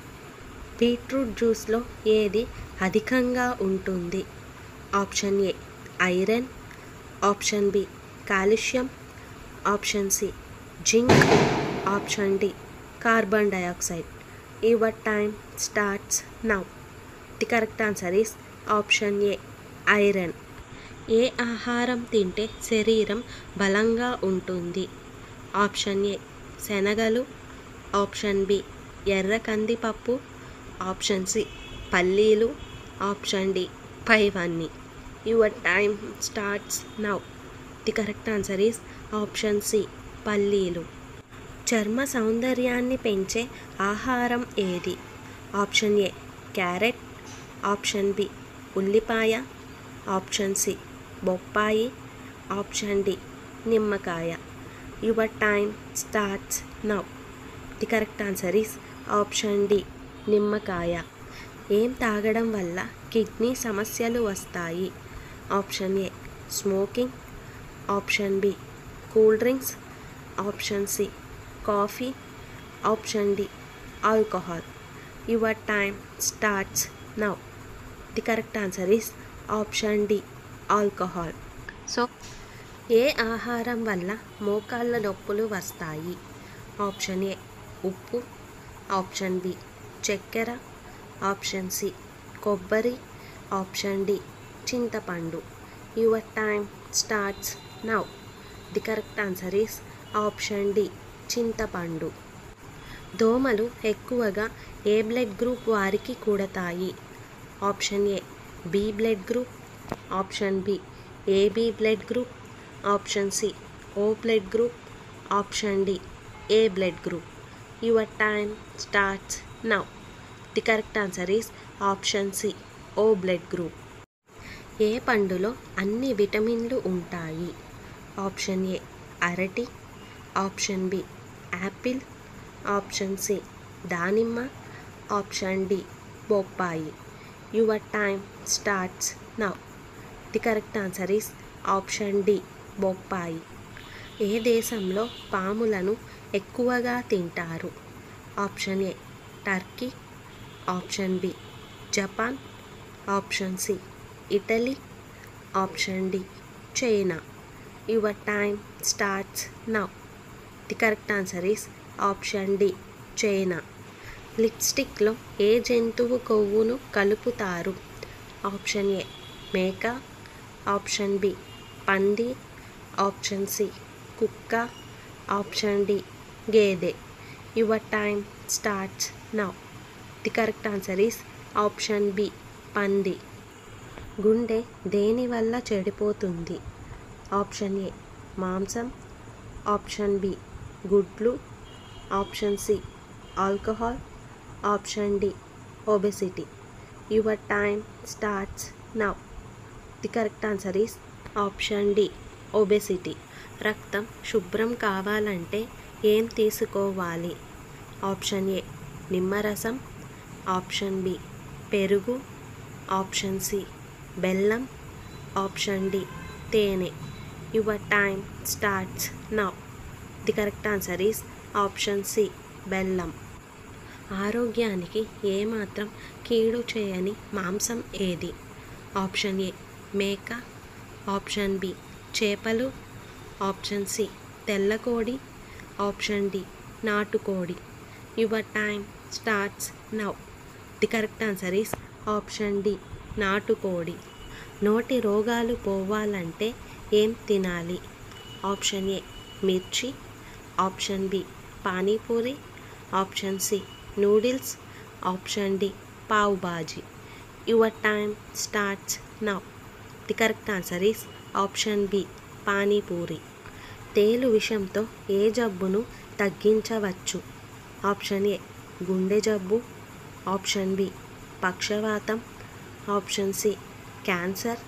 బీట్రూట్ జ్యూస్లో ఏది అధికంగా ఉంటుంది? Option A iron, option B calcium, option C zinc, option D carbon dioxide. Your time starts now. The correct answer is option A iron. ఏ ఆహారం తింటే శరీరం బలంగా ఉంటుంది? ఆప్షన్ ఏ శనగలు, ఆప్షన్ బి ఎర్ర కందిపప్పు, ఆప్షన్ సి పల్లీలు, ఆప్షన్ డి పైవన్నీ. Your time starts now. The correct answer is option C పల్లీలు. చర్మ సౌందర్యాన్ని పెంచే ఆహారం ఏది? Option A carrot, option B ఉల్లిపాయ, ఆప్షన్ సి బొప్పాయి, ఆప్షన్ డి నిమ్మకాయ. Your time starts now. The correct answer is option D నిమ్మకాయ. ఏం తాగడం వల్ల కిడ్నీ సమస్యలు వస్తాయి? Option A smoking, option B cool drinks, option C coffee, option D alcohol. Your time starts now. The correct answer is option D alcohol. So ఏ ఆహారం వల్ల మోకాళ్ళ నొప్పులు వస్తాయి? ఆప్షన్ ఏ ఉప్పు, ఆప్షన్ బి చక్కెర, ఆప్షన్ సి కొబ్బరి, option D చింతపండు. Your time starts now. The correct answer is option D చింతపండు. దోమలు ఎక్కువగా ఏ బ్లడ్ గ్రూప్ వారికి కుడతాయి? Option A B blood group, option B AB blood group, option C O blood group, option D A blood group. Your time starts now. The correct answer is option C O blood group. ఏ పండులో అన్ని విటమిన్లు ఉంటాయి? Option A అరటి, option B apple, option C దానిమ్మ, option D బొప్పాయి. Your time starts now. The correct answer is option D బొప్పాయి. ఏ దేశంలో పాములను ఎక్కువగా తింటారు? Option A Turkey, option B Japan, option C Italy, option D China. Your time starts now. The correct answer is option D China. లిప్స్టిక్లో ఏ జంతువు కొవ్వును కలుపుతారు? ఆప్షన్ ఏ మేక, ఆప్షన్ బి పంది, ఆప్షన్ సి కుక్క, ఆప్షన్ డి గేదె. Your time starts now. The correct answer is option B పంది. గుండె దేని వల్ల చెడిపోతుంది? ఆప్షన్ ఏ మాంసం, ఆప్షన్ బి గుడ్లు, option C alcohol, option D obesity. Your time starts now. The correct answer is option D obesity. రక్తం శుభ్రం కావాలంటే ఏం తీసుకోవాలి? ఆప్షన్ ఏ నిమ్మరసం, ఆప్షన్ బి పెరుగు, ఆప్షన్ సి బెల్లం, ఆప్షన్ డి తేనె. Your time starts now. The correct answer is option C బెల్లం. ఆరోగ్యానికి ఏమాత్రం కీడు చేయని మాంసం ఏది? ఆప్షన్ ఏ మేక, ఆప్షన్ బి చేపలు, ఆప్షన్ సి తెల్లకోడి, ఆప్షన్ డి నాటుకోడి. Your time starts now. The correct answer is option D నాటుకోడి. నోటి రోగాలు పోవాలంటే ఏం తినాలి? ఆప్షన్ ఏ మిర్చి, option B panipuri, option C noodles, option D pav bhaji. Your time starts now. The correct answer is option B panipuri. తేలు విషంతో ఏ జబ్బును తగ్గించవచ్చు? ఆప్షన్ ఏ గుండె జబ్బు, ఆప్షన్ బి పక్షవాతం, option C cancer,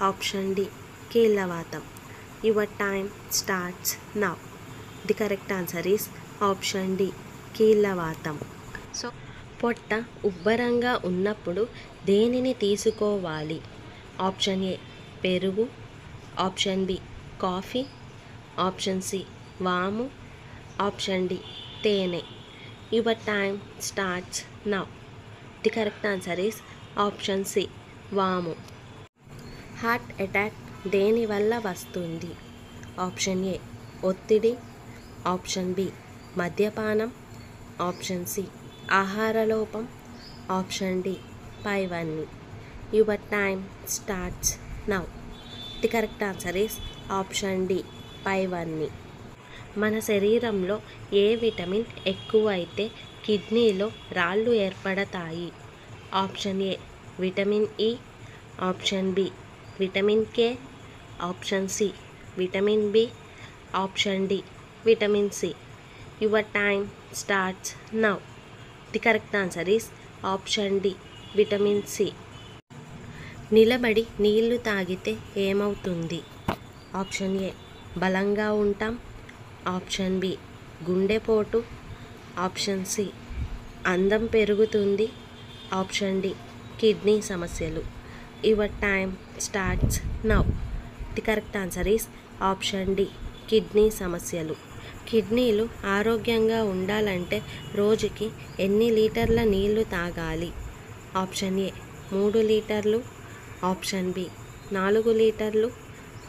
option D కీళ్ళవాతం. Your time starts now. The correct answer is option D కీళ్ళవాతం. So పొట్ట ఉబ్బరంగా ఉన్నప్పుడు దేనిని తీసుకోవాలి? ఆప్షన్ ఏ పెరుగు, option B coffee, option C వాము, ఆప్షన్ డి తేనె. Your time starts now. The correct answer is option C వాము. హార్ట్ అటాక్ దేని వల్ల వస్తుంది? ఆప్షన్ ఏ ఒత్తిడి, ఆప్షన్ బి మద్యపానం, ఆప్షన్ సి ఆహార లోపం, ఆప్షన్ డి పైవన్నీ. Your time starts now. The correct answer is option D పైవన్నీ. మన శరీరంలో ఏ విటమిన్ ఎక్కువైతే కిడ్నీలో రాళ్ళు ఏర్పడతాయి? Option A vitamin E, option B vitamin K, option C vitamin B, option D vitamin C. Your time starts now. The correct answer is option D vitamin C. నిలబడి నీళ్లు తాగితే ఏమవుతుంది? ఆప్షన్ ఏ బలంగా ఉంటాం, ఆప్షన్ బి గుండెపోటు, option C అందం పెరుగుతుంది, option D kidney సమస్యలు. Your time starts now. The correct answer is option D kidney సమస్యలు. కిడ్నీలు ఆరోగ్యంగా ఉండాలంటే రోజుకి ఎన్ని లీటర్ల నీళ్లు తాగాలి? ఆప్షన్ ఏ 3 లీటర్లు, ఆప్షన్ బి 4 లీటర్లు,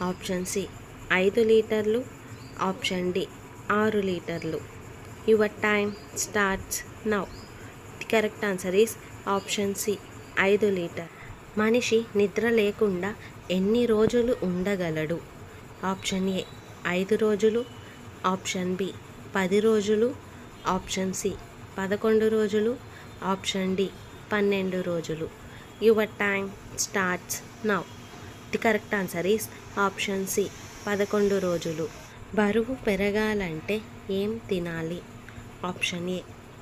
ఆప్షన్ సి 5 లీటర్లు, ఆప్షన్ డి 6 లీటర్లు. Your time starts now. The correct answer is option C 5 litre. మనిషి నిద్ర లేకుండా ఎన్ని రోజులు ఉండగలడు? ఆప్షన్ ఏ 5 రోజులు, ఆప్షన్ బి 10 రోజులు, ఆప్షన్ సి 11 రోజులు, ఆప్షన్ డి 12 రోజులు. Your time starts now. The correct answer is option C 11 రోజులు. బరువు పెరగాలంటే ఏం తినాలి? ఆప్షన్ ఏ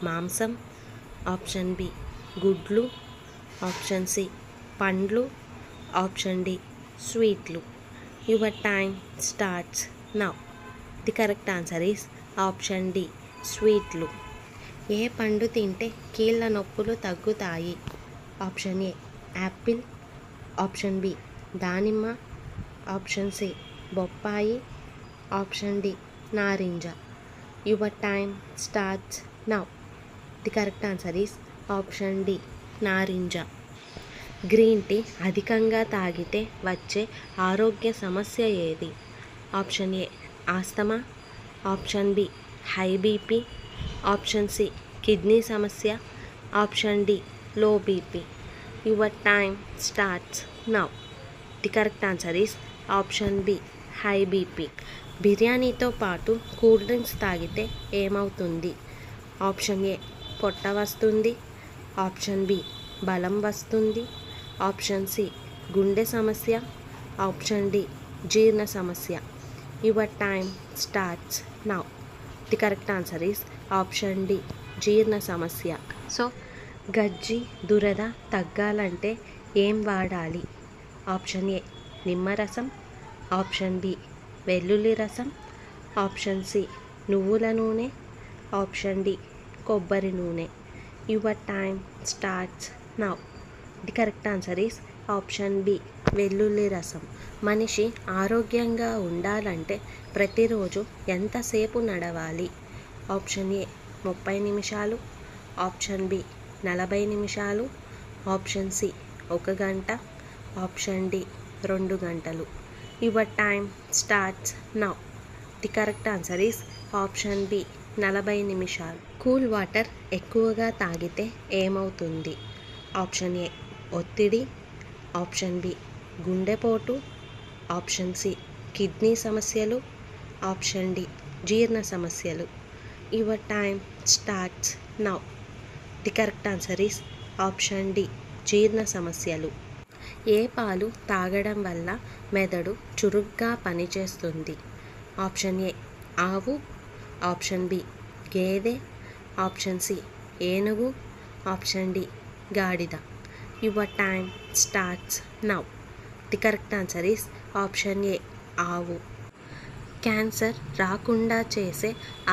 మాంసం, ఆప్షన్ బి గుడ్లు, ఆప్షన్ సి పండ్లు, ఆప్షన్ డి స్వీట్లు. Your time starts now. The correct answer is option D స్వీట్లు. ఏ పండు తింటే కీళ్ళ నొప్పులు తగ్గుతాయి? Option A apple, option B దానిమ్మ, ఆప్షన్ సి బొప్పాయి, ఆప్షన్ డి నారింజ. Your time starts now. The correct answer is option D నారింజ. గ్రీన్ టీ అధికంగా తాగితే వచ్చే ఆరోగ్య సమస్య ఏది? Option A asthma, option B high BP, option C kidney సమస్య, option D low BP. Your time starts now. The correct answer is option B high BP. బిర్యానీతో పాటు కూల్ డ్రింక్స్ తాగితే ఏమవుతుంది? ఆప్షన్ ఏ పొట్ట వస్తుంది, ఆప్షన్ బి బలం వస్తుంది, option C గుండె సమస్య, ఆప్షన్ డి జీర్ణ సమస్య. Your time starts now. The correct answer is option D జీర్ణ సమస్య. సో గజ్జి దురద తగ్గాలంటే ఏం వాడాలి? ఆప్షన్ ఏ నిమ్మరసం, ఆప్షన్ బి వెల్లుల్లి రసం, ఆప్షన్ సి నువ్వుల నూనె, ఆప్షన్ డి కొబ్బరి నూనె. Your time starts now. The correct answer is option B వెల్లుల్లి రసం. మనిషి ఆరోగ్యంగా ఉండాలంటే ప్రతిరోజు ఎంతసేపు నడవాలి? ఆప్షన్ ఏ 30 నిమిషాలు, ఆప్షన్ బి 40 నిమిషాలు, ఆప్షన్ సి 1 గంట, ఆప్షన్ డి 2 గంటలు. Your time starts now. The correct answer is option B 40 నిమిషాలు. కూల్ వాటర్ ఎక్కువగా తాగితే ఏమవుతుంది? ఆప్షన్ ఏ ఒత్తిడి, ఆప్షన్ బి గుండెపోటు, ఆప్షన్ సి కిడ్నీ సమస్యలు, ఆప్షన్ డి జీర్ణ సమస్యలు. Your time starts now. The correct answer is option D జీర్ణ సమస్యలు. ఏ పాలు తాగడం వల్ల మెదడు చురుగ్గా పనిచేస్తుంది? ఆప్షన్ ఏ ఆవు, ఆప్షన్ బి గేదె, ఆప్షన్ సి ఏనుగు, ఆప్షన్ డి గాడిద. Your time starts now. The correct answer is option ఏ ఆవు. క్యాన్సర్ రాకుండా చేసే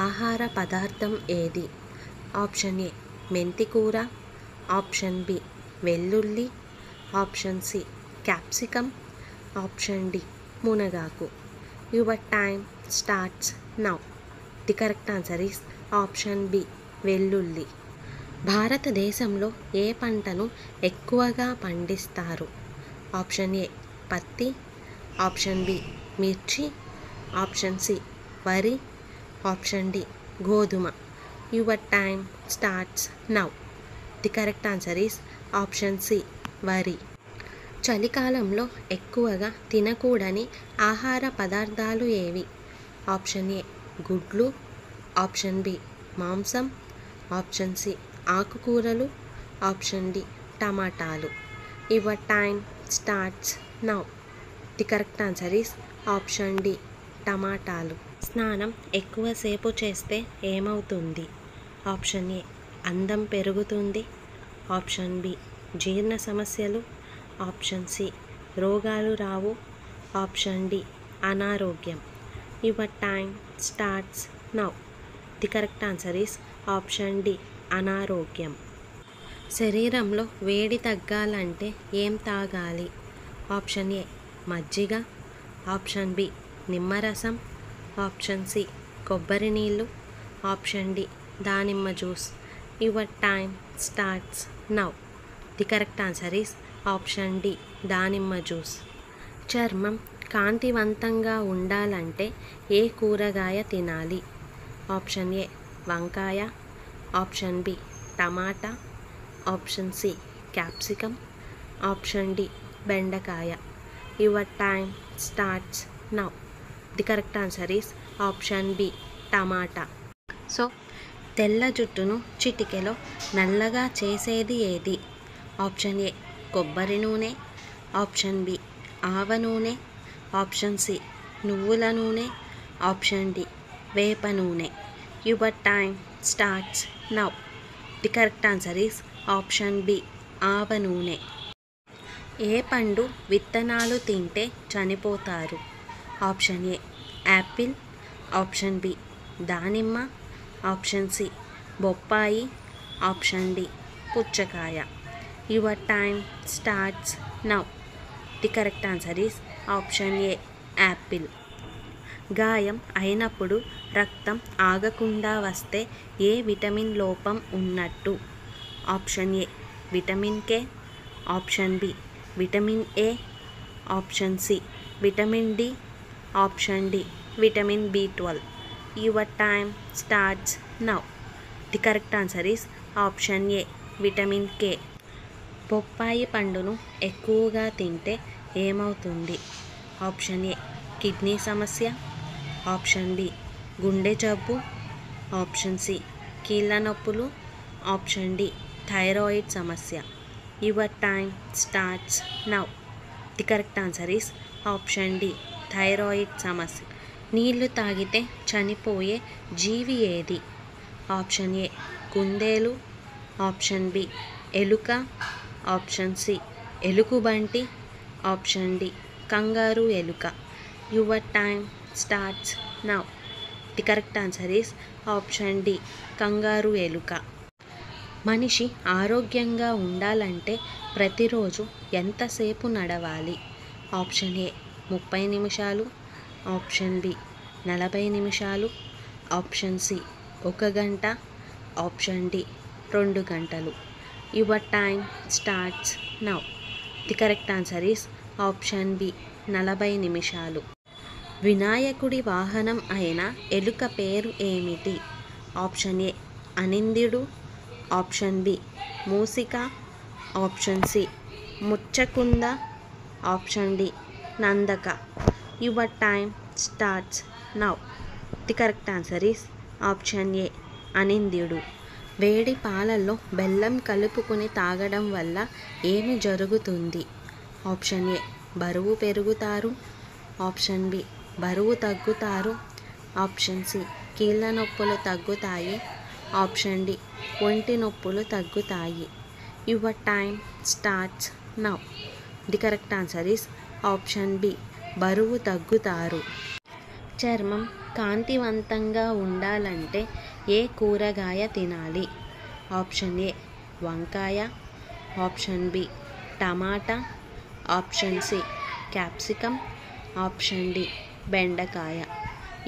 ఆహార పదార్థం ఏది? ఆప్షన్ ఏ మెంతి కూర, ఆప్షన్ బి వెల్లుల్లి, option C capsicum, option D మునగాకు. Your time starts now. The correct answer is option B వెల్లుల్లి. భారతదేశంలో ఏ పంటను ఎక్కువగా పండిస్తారు? ఆప్షన్ ఏ పత్తి, ఆప్షన్ బి మిర్చి, ఆప్షన్ సి వరి, ఆప్షన్ డి గోధుమ. Your time starts now. The correct answer is option C వరి. చలికాలంలో ఎక్కువగా తినకూడని ఆహార పదార్థాలు ఏవి? ఆప్షన్ ఏ గుడ్లు, ఆప్షన్ బి మాంసం, ఆప్షన్ సి ఆకుకూరలు, ఆప్షన్ డి టమాటాలు. Your time starts now. The correct answer is option D టమాటాలు. స్నానం ఎక్కువసేపు చేస్తే ఏమవుతుంది? ఆప్షన్ ఏ అందం పెరుగుతుంది, ఆప్షన్ బి జీర్ణ సమస్యలు, ఆప్షన్ సి రోగాలు రావు, ఆప్షన్ డి అనారోగ్యం. Your time starts now. The correct answer is option D అనారోగ్యం. శరీరంలో వేడి తగ్గాలంటే ఏం తాగాలి? ఆప్షన్ ఏ మజ్జిగ, ఆప్షన్ బి నిమ్మరసం, ఆప్షన్ సి కొబ్బరి నీళ్ళు, ఆప్షన్ డి దానిమ్మ juice. Your time starts now. The correct answer is option D దానిమ్మ జ్యూస్. చర్మం కాంతివంతంగా ఉండాలంటే ఏ కూరగాయ తినాలి? ఆప్షన్ ఏ వంకాయ, ఆప్షన్ బి టమాటా, option C capsicum, option D బెండకాయ. Your time starts now. The correct answer is option B tomato. So తెల్ల జుట్టును చిటికెలో నల్లగా చేసేది ఏది? ఆప్షన్ ఏ కొబ్బరి నూనె, ఆప్షన్ బి ఆవ నూనె, ఆప్షన్ సి నువ్వుల నూనె, ఆప్షన్ డి వేప నూనె. Your time starts now. The correct answer is option B ఆవ నూనె. ఏ పండు విత్తనాలు తింటే చనిపోతారు? Option A apple, option B దానిమ్మ, ఆప్షన్ సి బొప్పాయి, ఆప్షన్ డి పుచ్చకాయ. Your time starts now. The correct answer is option A apple. గాయం అయినప్పుడు రక్తం ఆగకుండా వస్తే ఏ విటమిన్ లోపం ఉన్నట్టు? Option A vitamin K, option B vitamin A, option C vitamin D, option D vitamin B12. Your time starts now. The correct answer is option A vitamin K. బొప్పాయి పండును ఎక్కువగా తింటే ఏమవుతుంది? ఆప్షన్ ఏ కిడ్నీ సమస్య, option B గుండె జబ్బు, option C కీళ్ళ నొప్పులు, ఆప్షన్ డి థైరాయిడ్ సమస్య. Your time starts now. The correct answer is option D thyroid సమస్య. నీళ్లు తాగితే చనిపోయే జీవి ఏది? ఆప్షన్ ఏ కుందేలు, ఆప్షన్ బి ఎలుక, ఆప్షన్ సి ఎలుగుబంటి, ఆప్షన్ డి కంగారు ఎలుక. Your time starts now. The correct answer is option D kangaroo ఎలుక. మనిషి ఆరోగ్యంగా ఉండాలంటే ప్రతిరోజు ఎంతసేపు నడవాలి? ఆప్షన్ ఏ 30 నిమిషాలు, ఆప్షన్ బి 40 నిమిషాలు, ఆప్షన్ సి 1 గంట, ఆప్షన్ డి 2 గంటలు. Your time starts now. The correct answer is option B 40 నిమిషాలు. వినాయకుడి వాహనం అయిన ఎలుక పేరు ఏమిటి? ఆప్షన్ ఏ అనింద్యుడు, ఆప్షన్ బి మూసిక, ఆప్షన్ సి ముచ్చకుంద, ఆప్షన్ డి నందక. Your time starts now. The correct answer is option A అనింద్యుడు. వేడి పాలల్లో బెల్లం కలుపుకుని తాగడం వల్ల ఏమి జరుగుతుంది? ఆప్షన్ ఏ బరువు పెరుగుతారు, ఆప్షన్ బి బరువు తగ్గుతారు, ఆప్షన్ సి కీళ్ళ నొప్పులు తగ్గుతాయి, ఆప్షన్ డి ఒంటి నొప్పులు తగ్గుతాయి. Your time starts now. The correct answer is option B బరువు తగ్గుతారు. చర్మం కాంతివంతంగా ఉండాలంటే ఏ కూరగాయ తినాలి? ఆప్షన్ ఏ వంకాయ, ఆప్షన్ బి టమాటా, option C capsicum, option D బెండకాయ.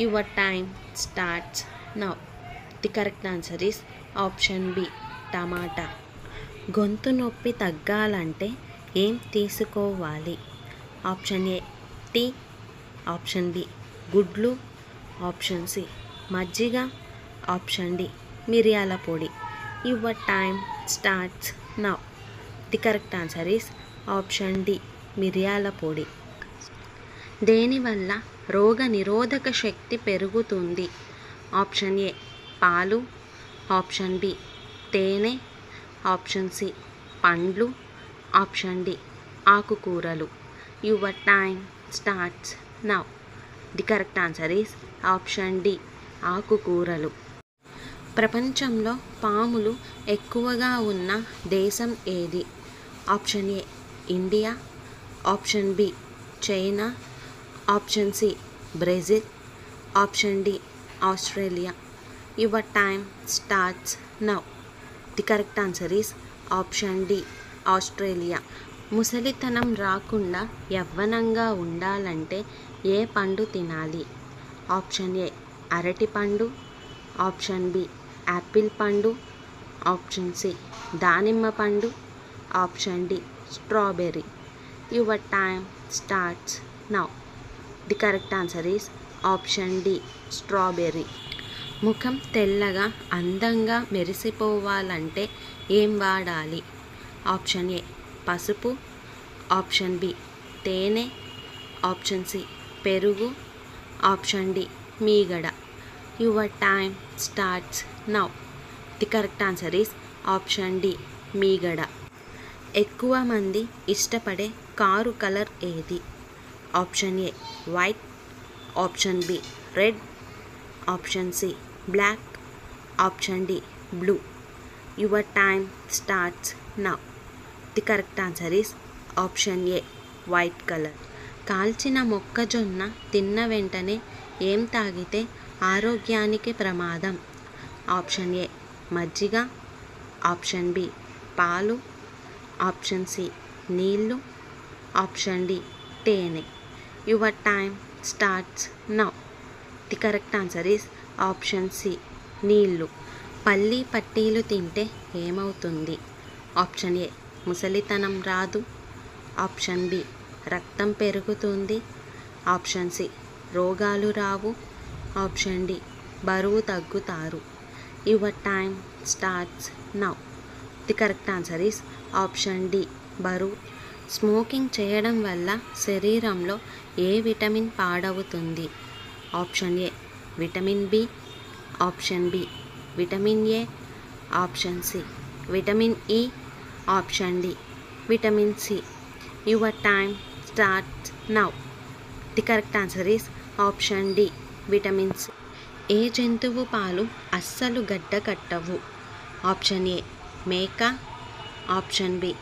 Your time starts now. The correct answer is option B టమాటా. గొంతు నొప్పి తగ్గాలంటే ఏం తీసుకోవాలి? Option A tea, option B గుడ్లు, ఆప్షన్ సి మజ్జిగ, ఆప్షన్ డి మిరియాల పొడి. Your time starts now. The correct answer is option D మిరియాల పొడి. దేనివల్ల రోగ నిరోధక శక్తి పెరుగుతుంది? ఆప్షన్ ఏ పాలు, ఆప్షన్ బి తేనె, ఆప్షన్ సి పండ్లు, ఆప్షన్ డి ఆకుకూరలు. Your time starts now. The correct answer is option D ఆకుకూరలు. ప్రపంచంలో పాములు ఎక్కువగా ఉన్న దేశం ఏది? Option A India, option B China, option C Brazil, option D Australia. Your time starts now. The correct answer is option D Australia. ముసలితనం రాకుండా యవ్వనంగా ఉండాలంటే ఏ పండు తినాలి? ఆప్షన్ ఏ అరటిపండు, ఆప్షన్ బి యాపిల్ పండు, ఆప్షన్ సి దానిమ్మ పండు, option D strawberry. Your time starts now. The correct answer is option D strawberry. ముఖం తెల్లగా అందంగా మెరిసిపోవాలంటే ఏం వాడాలి? ఆప్షన్ ఏ పసుపు, ఆప్షన్ బి తేనె, ఆప్షన్ సి పెరుగు, ఆప్షన్ డి మీగడ. Your time starts now. The correct answer is option D మీగడ. ఎక్కువ మంది ఇష్టపడే కారు కలర్ ఏది? Option A white, option B red, option C black, option D blue. Your time starts now. The correct answer is option A white colour. కాల్చిన మొక్కజొన్న తిన్న వెంటనే ఏం తాగితే ఆరోగ్యానికి ప్రమాదం? ఆప్షన్ ఏ మజ్జిగ, ఆప్షన్ బి పాలు, ఆప్షన్ సి నీళ్ళు, ఆప్షన్ డి తేనె. Your time starts now. The correct answer is option C నీళ్ళు. పల్లి పట్టీలు తింటే ఏమవుతుంది? ఆప్షన్ ఏ ముసలితనం రాదు. ఆప్షన్ బి రక్తం పెరుగుతుంది. ఆప్షన్ సి రోగాలు రావు. ఆప్షన్ డి బరువు తగ్గుతారు. Your time starts now. The correct answer is option D బరువు. స్మోకింగ్ చేయడం వల్ల శరీరంలో ఏ విటమిన్ పాడవుతుంది? Option A vitamin B. Option B vitamin A. Option C vitamin E. Option D vitamin C. Your time starts now. The correct answer is option D vitamin C. ఏ జంతువు పాలు అస్సలు గడ్డ కట్టవు? ఆప్షన్ ఏ మేక. Option B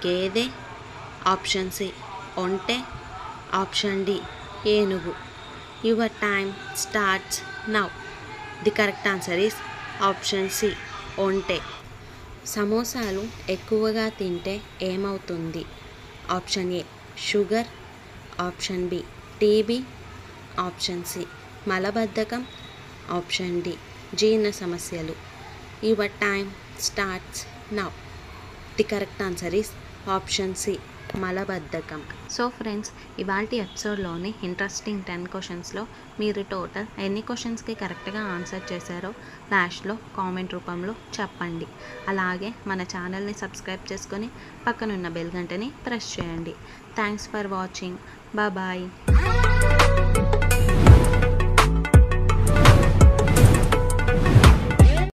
గేదె. Option C ఒంటె. Option D ఏనుగు. Your time starts now. The correct answer is option C ఒంటె. సమోసాలు ఎక్కువగా తింటే ఏమవుతుంది? Option A sugar. Option B TB. Option C మలబద్ధకం. ఆప్షన్ డి జీర్ణ సమస్యలు. Your time starts now. The correct answer is option C మలబద్ధకం. సో ఫ్రెండ్స్, ఇవాల్టి ఎపిసోడ్లోని ఇంట్రెస్టింగ్ 10 క్వశ్చన్స్లో మీరు టోటల్ ఎన్ని క్వశ్చన్స్కి కరెక్ట్గా ఆన్సర్ చేశారో లాస్ట్లో కామెంట్ రూపంలో చెప్పండి. అలాగే మన ఛానల్ని సబ్స్క్రైబ్ చేసుకొని పక్కనున్న బెల్ గంటని ప్రెస్ చేయండి. Thanks for watching. బాయ్.